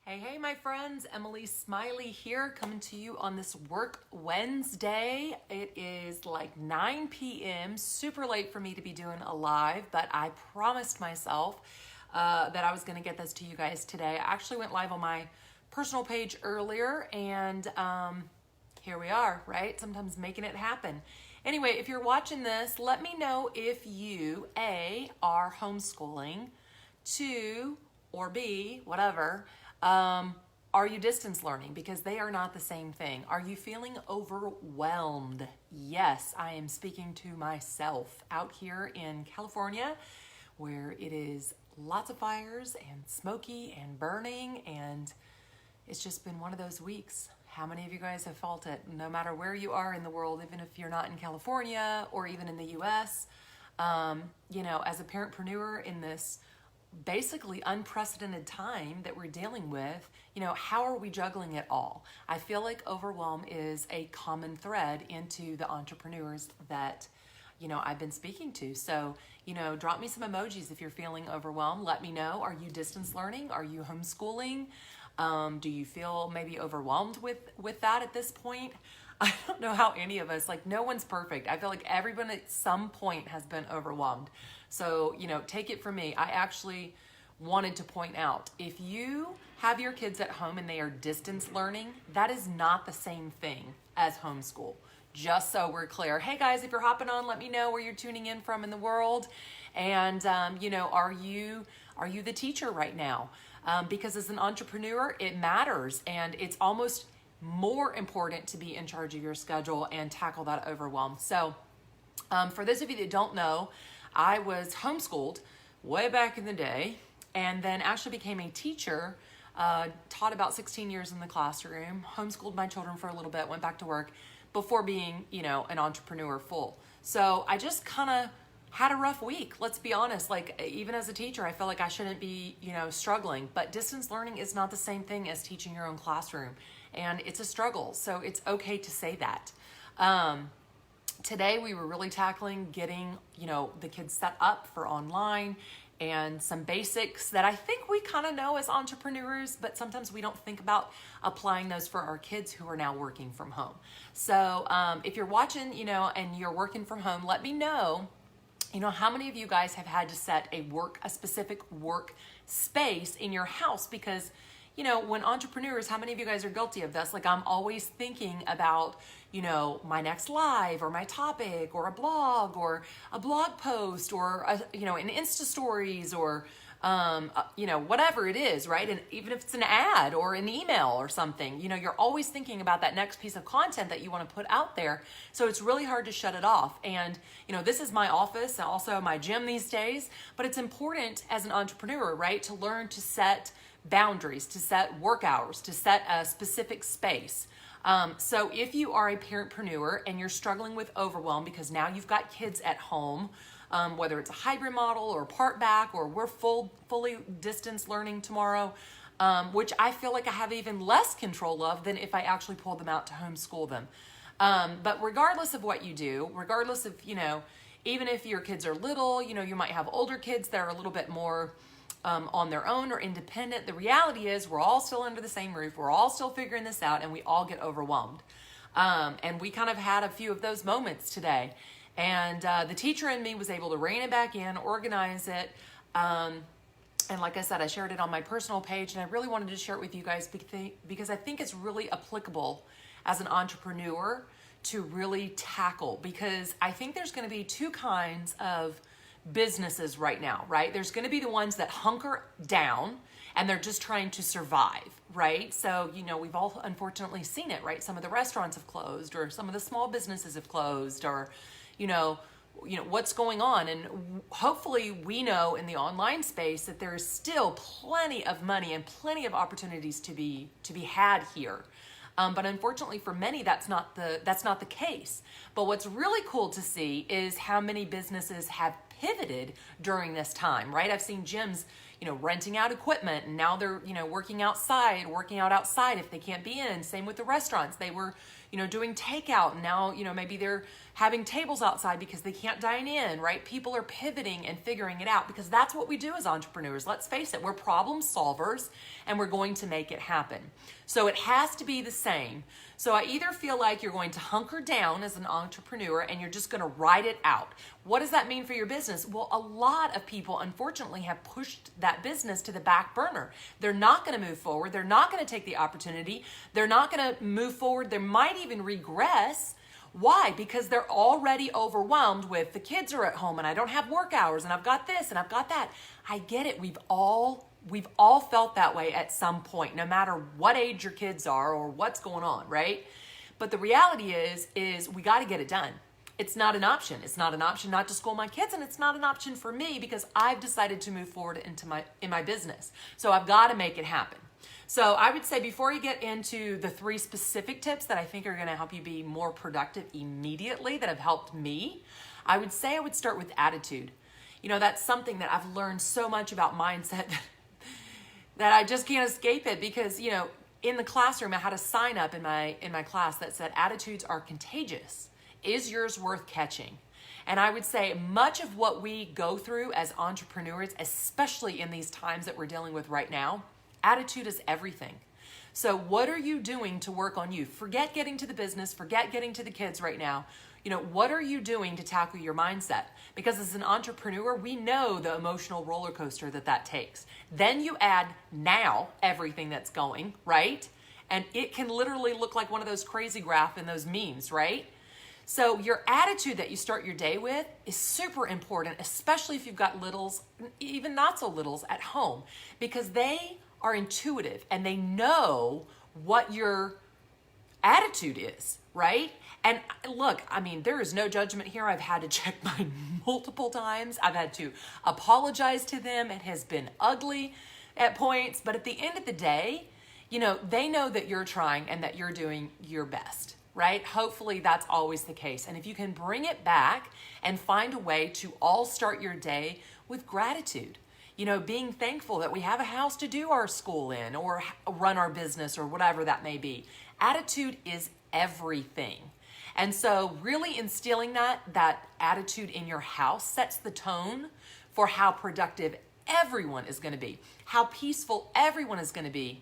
Hey, my friends, Emily Smiley here, coming to you on this Work Wednesday. It is like 9 p.m., super late for me to be doing a live, but I promised myself that I was going to get this to you guys today. I actually went live on my personal page earlier, and here we are, right? Sometimes making it happen. Anyway, if you're watching this, let me know if you, A, are homeschooling, 2, or B, whatever, are you distance learning? Because they are not the same thing. Are you feeling overwhelmed? Yes, I am speaking to myself out here in California, where it is lots of fires and smoky and burning, and it's just been one of those weeks. How many of you guys have felt it? No matter where you are in the world, even if you're not in California or even in the US, as a parentpreneur in this basically unprecedented time that we're dealing with, how are we juggling it all? I feel like overwhelm is a common thread into the entrepreneurs that, I've been speaking to. So, drop me some emojis if you're feeling overwhelmed. Let me know. Are you distance learning? Are you homeschooling? Do you feel maybe overwhelmed with that at this point? I don't know how any of us, no one's perfect. I feel like everyone at some point has been overwhelmed. So, take it from me. I actually wanted to point out, if you have your kids at home and they are distance learning, that is not the same thing as homeschool. Just so we're clear. Hey guys, if you're hopping on, let me know where you're tuning in from in the world. And, are you the teacher right now? Because as an entrepreneur, it matters, and it's almost more important to be in charge of your schedule and tackle that overwhelm. So for those of you that don't know, I was homeschooled way back in the day, and then actually became a teacher, taught about 16 years in the classroom, homeschooled my children for a little bit, went back to work before being, an entrepreneur full. So I just kind of had a rough week. Let's be honest. Even as a teacher, I felt like I shouldn't be, struggling, but distance learning is not the same thing as teaching your own classroom. And it's a struggle. So it's okay to say that. Today we were really tackling getting, the kids set up for online and some basics that I think we kind of know as entrepreneurs, but sometimes we don't think about applying those for our kids who are now working from home. So if you're watching, and you're working from home, let me know, how many of you guys have had to set a specific work space in your house? Because when entrepreneurs, how many of you guys are guilty of this? I'm always thinking about, my next live or my topic or a blog post or, an Insta stories or, whatever it is, right? And even if it's an ad or an email or something, you're always thinking about that next piece of content that you want to put out there. So it's really hard to shut it off. And, this is my office and also my gym these days, but it's important as an entrepreneur, right? To learn to set boundaries, to set work hours, to set a specific space. So if you are a parentpreneur and you're struggling with overwhelm because now you've got kids at home, whether it's a hybrid model or part back, or we're fully distance learning tomorrow, which I feel like I have even less control of than if I actually pulled them out to homeschool them. But regardless of what you do, regardless of, even if your kids are little, you might have older kids that are a little bit more on their own or independent. The reality is we're all still under the same roof. We're all still figuring this out, and we all get overwhelmed. And we kind of had a few of those moments today. And the teacher in me was able to rein it back in, organize it. And like I said, I shared it on my personal page, and I really wanted to share it with you guys because I think it's really applicable as an entrepreneur to really tackle, because I think there's going to be two kinds of businesses right now, right? There's going to be the ones that hunker down and they're just trying to survive, right? So, we've all unfortunately seen it, right? Some of the restaurants have closed, or some of the small businesses have closed, or, what's going on. And hopefully we know in the online space that there is still plenty of money and plenty of opportunities to be had here. But unfortunately for many, that's not the case. But what's really cool to see is how many businesses have pivoted during this time, right? I've seen gyms, renting out equipment, and now they're, working out outside if they can't be in. Same with the restaurants. They were, doing takeout, and now, maybe they're having tables outside because they can't dine in, right? People are pivoting and figuring it out because that's what we do as entrepreneurs. Let's face it, we're problem solvers and we're going to make it happen. So it has to be the same. So I either feel like you're going to hunker down as an entrepreneur and you're just going to ride it out. What does that mean for your business? Well, a lot of people, unfortunately, have pushed that business to the back burner. They're not going to move forward. They're not going to take the opportunity. They're not going to move forward. They might even regress. Why? Because they're already overwhelmed with the kids are at home and I don't have work hours and I've got this and I've got that. I get it. We've all felt that way at some point, no matter what age your kids are or what's going on, right? But the reality is we got to get it done. It's not an option. It's not an option not to school my kids, and it's not an option for me because I've decided to move forward in my business. So I've got to make it happen. So I would say before you get into the 3 specific tips that I think are going to help you be more productive immediately that have helped me, I would say I would start with attitude. You know, that's something that I've learned so much about mindset that I just can't escape it because, you know, in the classroom, I had a sign up in my class that said, attitudes are contagious. Is yours worth catching? And I would say much of what we go through as entrepreneurs, especially in these times that we're dealing with right now, attitude is everything. So what are you doing to work on you? Forget getting to the business, forget getting to the kids right now. You know, what are you doing to tackle your mindset? Because as an entrepreneur, we know the emotional roller coaster that takes. Then you add now everything that's going, right? And it can literally look like one of those crazy graphs in those memes, right? So your attitude that you start your day with is super important, especially if you've got littles, even not so littles at home, because they are intuitive and they know what your attitude is, right? And look, I mean, there is no judgment here. I've had to check mine multiple times. I've had to apologize to them. It has been ugly at points, but at the end of the day, you know, they know that you're trying and that you're doing your best, right? Hopefully that's always the case. And if you can bring it back and find a way to all start your day with gratitude, you know, being thankful that we have a house to do our school in or run our business or whatever that may be. Attitude is everything. And so really instilling that attitude in your house sets the tone for how productive everyone is going to be, how peaceful everyone is going to be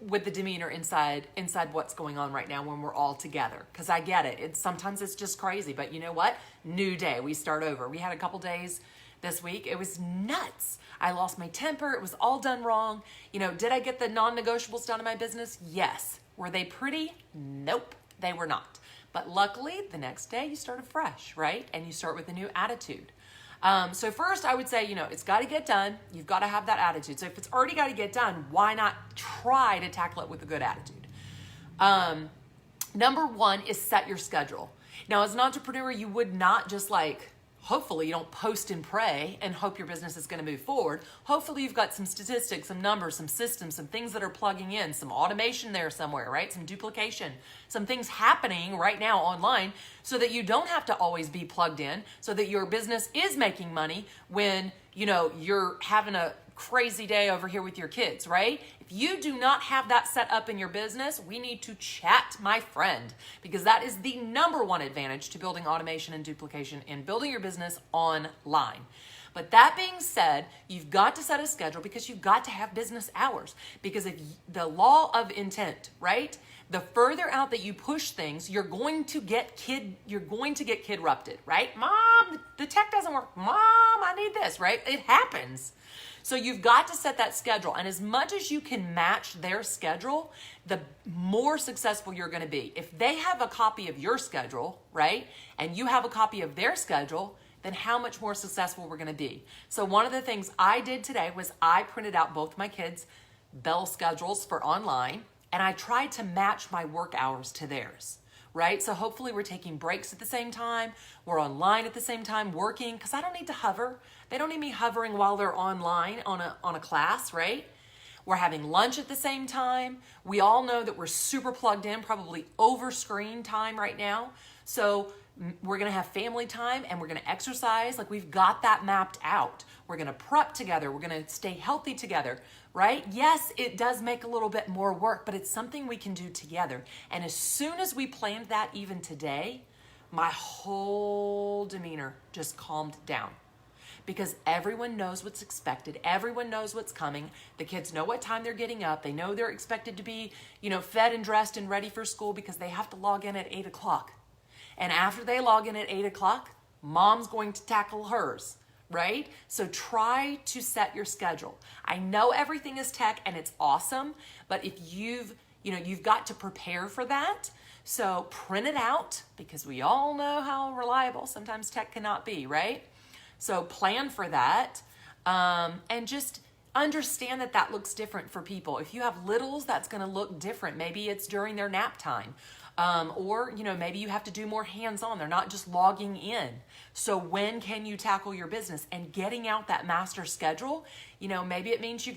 with the demeanor inside what's going on right now when we're all together. Because I get it. Sometimes it's just crazy. But you know what? New day. We start over. We had a couple days this week. It was nuts. I lost my temper. It was all done wrong. You know, did I get the non-negotiables done in my business? Yes. Were they pretty? Nope, they were not. But luckily, the next day you start afresh, right? And you start with a new attitude. So first, I would say, you know, it's got to get done. You've got to have that attitude. So if it's already got to get done, why not try to tackle it with a good attitude? Number 1 is set your schedule. Now, as an entrepreneur, you would not just like, hopefully you don't post and pray and hope your business is going to move forward. Hopefully you've got some statistics, some numbers, some systems, some things that are plugging in, some automation there somewhere, right? Some duplication, some things happening right now online so that you don't have to always be plugged in, so that your business is making money when, you know, you're having a crazy day over here with your kids, right? If you do not have that set up in your business, we need to chat, my friend, because that is the number 1 advantage to building automation and duplication in building your business online. But that being said, you've got to set a schedule because you've got to have business hours. Because if the law of intent, right? The further out that you push things, you're going to get kid-rupted, right? Mom, the tech doesn't work. Mom, I need this, right? It happens. So you've got to set that schedule. And as much as you can match their schedule, the more successful you're going to be. If they have a copy of your schedule, right, and you have a copy of their schedule, then how much more successful we're going to be. So one of the things I did today was I printed out both my kids' bell schedules for online, and I tried to match my work hours to theirs, right? So hopefully we're taking breaks at the same time. We're online at the same time working, because I don't need to hover. They don't need me hovering while they're online on a class, right? We're having lunch at the same time. We all know that we're super plugged in, probably over screen time right now. So we're going to have family time and we're going to exercise. Like, we've got that mapped out. We're going to prep together. We're going to stay healthy together, right? Yes, it does make a little bit more work, but it's something we can do together. And as soon as we planned that even today, my whole demeanor just calmed down. Because everyone knows what's expected. Everyone knows what's coming. The kids know what time they're getting up. They know they're expected to be, fed and dressed and ready for school because they have to log in at 8 o'clock. And after they log in at 8 o'clock, mom's going to tackle hers, right? So try to set your schedule. I know everything is tech and it's awesome, but if you've got to prepare for that. So print it out, because we all know how reliable sometimes tech cannot be, right? So plan for that, and just understand that looks different for people. If you have littles, that's going to look different. Maybe it's during their nap time, or maybe you have to do more hands-on. They're not just logging in. So when can you tackle your business? And getting out that master schedule, maybe it means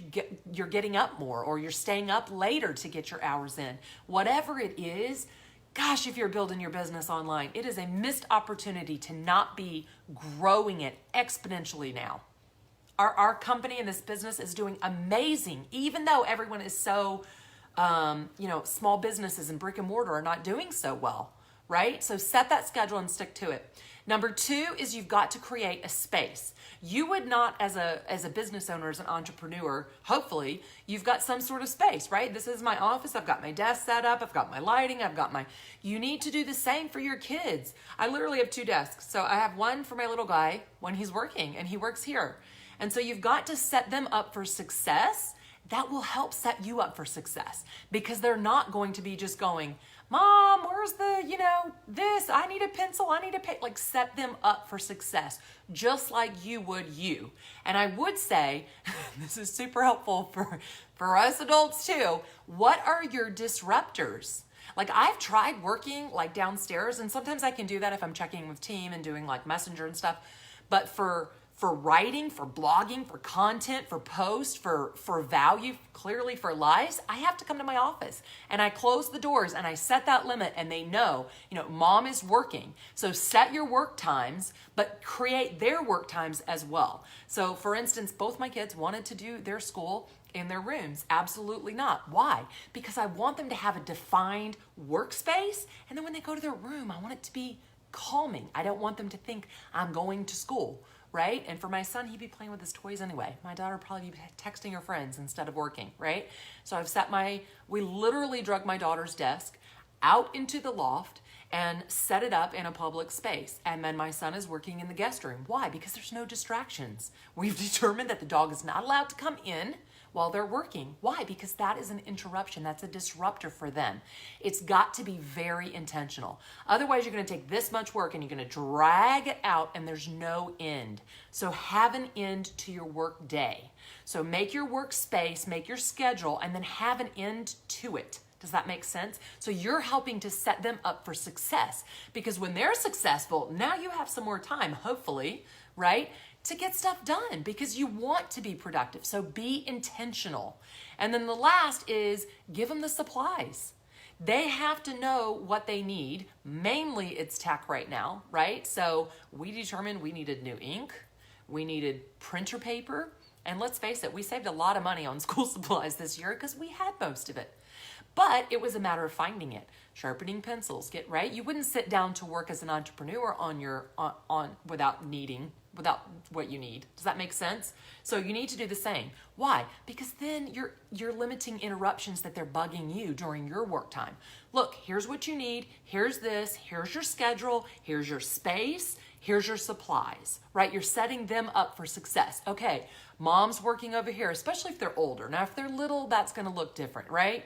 you're getting up more, or you're staying up later to get your hours in. Whatever it is. Gosh, if you're building your business online, it is a missed opportunity to not be growing it exponentially now. Our company and this business is doing amazing, even though everyone is so, small businesses and brick and mortar are not doing so well, right? So set that schedule and stick to it. Number 2 is you've got to create a space. You would not, as a business owner, as an entrepreneur, hopefully, you've got some sort of space, right? This is my office. I've got my desk set up. I've got my lighting. You need to do the same for your kids. I literally have 2 desks. So I have one for my little guy when he's working, and he works here. And so you've got to set them up for success. That will help set you up for success, because they're not going to be just going, Mom, where's this? I need a pencil. I need a pen. Like, set them up for success, just like you would you. And I would say, this is super helpful for us adults too. What are your disruptors? Like, I've tried working like downstairs, and sometimes I can do that if I'm checking with team and doing like Messenger and stuff. But for writing, for blogging, for content, for posts, for value, clearly for lives, I have to come to my office, and I close the doors and I set that limit, and they know, mom is working. So set your work times, but create their work times as well. So for instance, both my kids wanted to do their school in their rooms. Absolutely not. Why? Because I want them to have a defined workspace, and then when they go to their room, I want it to be calming. I don't want them to think I'm going to school. Right? And for my son, he'd be playing with his toys anyway. My daughter would probably be texting her friends instead of working, right? So we literally drug my daughter's desk out into the loft and set it up in a public space. And then my son is working in the guest room. Why? Because there's no distractions. We've determined that the dog is not allowed to come in while they're working. Why? Because that is an interruption. That's a disruptor for them. It's got to be very intentional. Otherwise, you're going to take this much work and you're going to drag it out, and there's no end. So have an end to your work day. So make your workspace, make your schedule, and then have an end to it. Does that make sense? So you're helping to set them up for success, because when they're successful, now you have some more time, hopefully, right, to get stuff done, because you want to be productive. So be intentional. And then the last is give them the supplies. They have to know what they need. Mainly it's tech right now, right? So we determined we needed new ink, we needed printer paper, and let's face it, we saved a lot of money on school supplies this year because we had most of it. But it was a matter of finding it. Sharpening pencils, right? You wouldn't sit down to work as an entrepreneur without what you need. Does that make sense? So you need to do the same. Why? Because then you're limiting interruptions that they're bugging you during your work time. Look, here's what you need. Here's this. Here's your schedule. Here's your space. Here's your supplies, right? You're setting them up for success. Okay, mom's working over here, especially if they're older. Now, if they're little, that's going to look different, right?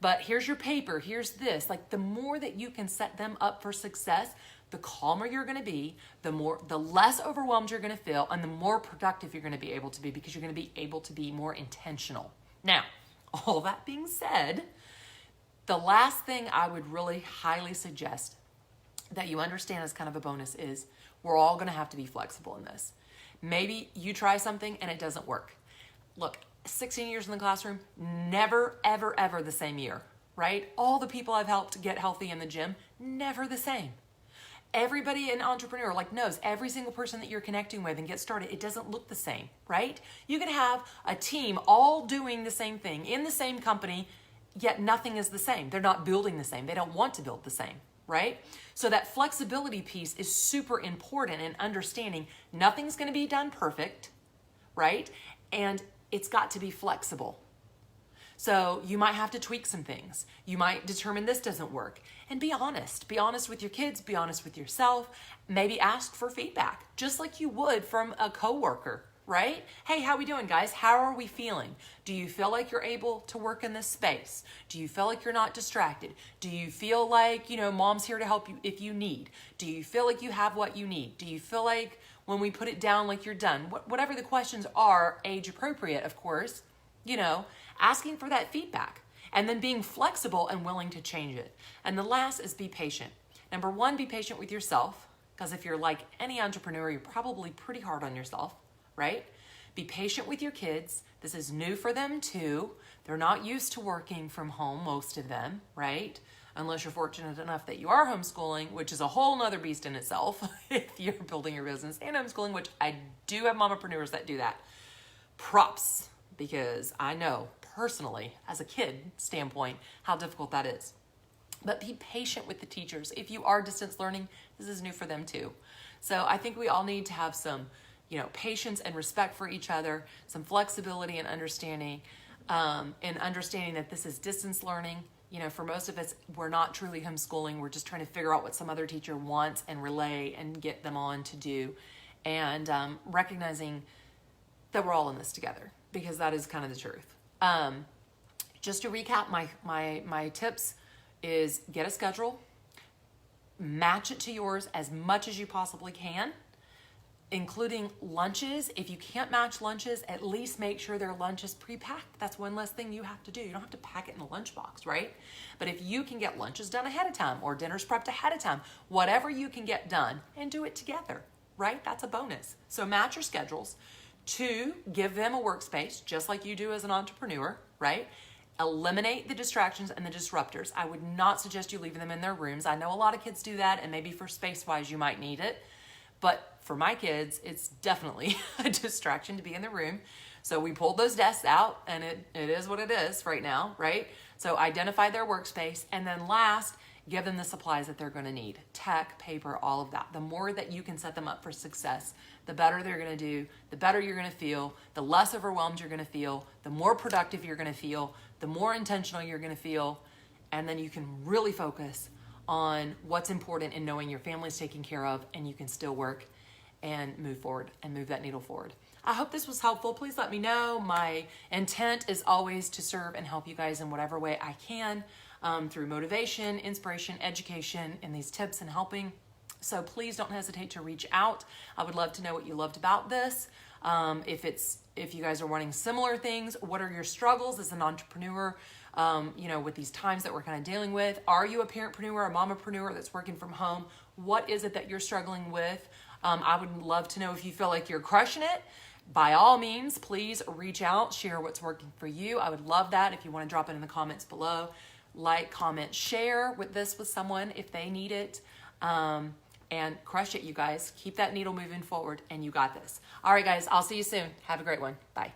But here's your paper, here's this. Like, the more that you can set them up for success, the calmer you're going to be, the less overwhelmed you're going to feel, and the more productive you're going to be able to be, because you're going to be able to be more intentional. Now, all that being said, the last thing I would really highly suggest that you understand as kind of a bonus is we're all going to have to be flexible in this. Maybe you try something and it doesn't work. Look, 16 years in the classroom, never, ever, ever the same year, right? All the people I've helped get healthy in the gym, never the same. Everybody an entrepreneur knows every single person that you're connecting with and get started, it doesn't look the same, right? You can have a team all doing the same thing in the same company, yet nothing is the same. They're not building the same. They don't want to build the same, right? So that flexibility piece is super important in understanding nothing's going to be done perfect, right? And it's got to be flexible. So you might have to tweak some things. You might determine this doesn't work. And be honest. Be honest with your kids. Be honest with yourself. Maybe ask for feedback, just like you would from a coworker, right? Hey, how we doing, guys? How are we feeling? Do you feel like you're able to work in this space? Do you feel like you're not distracted? Do you feel like, mom's here to help you if you need? Do you feel like you have what you need? Do you feel like when we put it down, like you're done? Whatever the questions are, age appropriate, of course, asking for that feedback and then being flexible and willing to change it. And the last is be patient. Number one, be patient with yourself, because if you're like any entrepreneur, you're probably pretty hard on yourself, right? Be patient with your kids. This is new for them too. They're not used to working from home, most of them, right? Unless you're fortunate enough that you are homeschooling, which is a whole nother beast in itself if you're building your business and homeschooling, which I do have mompreneurs that do that. Props, because I know personally, as a kid standpoint, how difficult that is. But be patient with the teachers. If you are distance learning, this is new for them too. So I think we all need to have some, patience and respect for each other, some flexibility and understanding that this is distance learning. For most of us, we're not truly homeschooling. We're just trying to figure out what some other teacher wants and relay and get them on to do. And recognizing that we're all in this together, because that is kind of the truth. Just to recap, my tips is get a schedule, match it to yours as much as you possibly can, including lunches. If you can't match lunches, at least make sure their lunch is pre-packed. That's one less thing you have to do. You don't have to pack it in a lunchbox, right? But if you can get lunches done ahead of time or dinners prepped ahead of time, whatever you can get done, and do it together, right? That's a bonus. So match your schedules. 2, give them a workspace, just like you do as an entrepreneur, right? Eliminate the distractions and the disruptors. I would not suggest you leaving them in their rooms. I know a lot of kids do that, and maybe for space-wise you might need it. But for my kids, it's definitely a distraction to be in the room. So we pulled those desks out, and it is what it is right now, right? So identify their workspace, and then last, give them the supplies that they're going to need. Tech, paper, all of that. The more that you can set them up for success, the better they're going to do, the better you're going to feel, the less overwhelmed you're going to feel, the more productive you're going to feel, the more intentional you're going to feel, and then you can really focus on what's important in knowing your family's taken care of, and you can still work and move forward and move that needle forward. I hope this was helpful. Please let me know. My intent is always to serve and help you guys in whatever way I can, through motivation, inspiration, education, and these tips and helping. So please don't hesitate to reach out. I would love to know what you loved about this. If you guys are wanting similar things, what are your struggles as an entrepreneur, with these times that we're kind of dealing with? Are you a parentpreneur, a mommapreneur that's working from home? What is it that you're struggling with? I would love to know if you feel like you're crushing it. By all means, please reach out, share what's working for you. I would love that if you want to drop it in the comments below. Like, comment, share with someone if they need it. And crush it, you guys. Keep that needle moving forward, and you got this. All right, guys, I'll see you soon. Have a great one. Bye.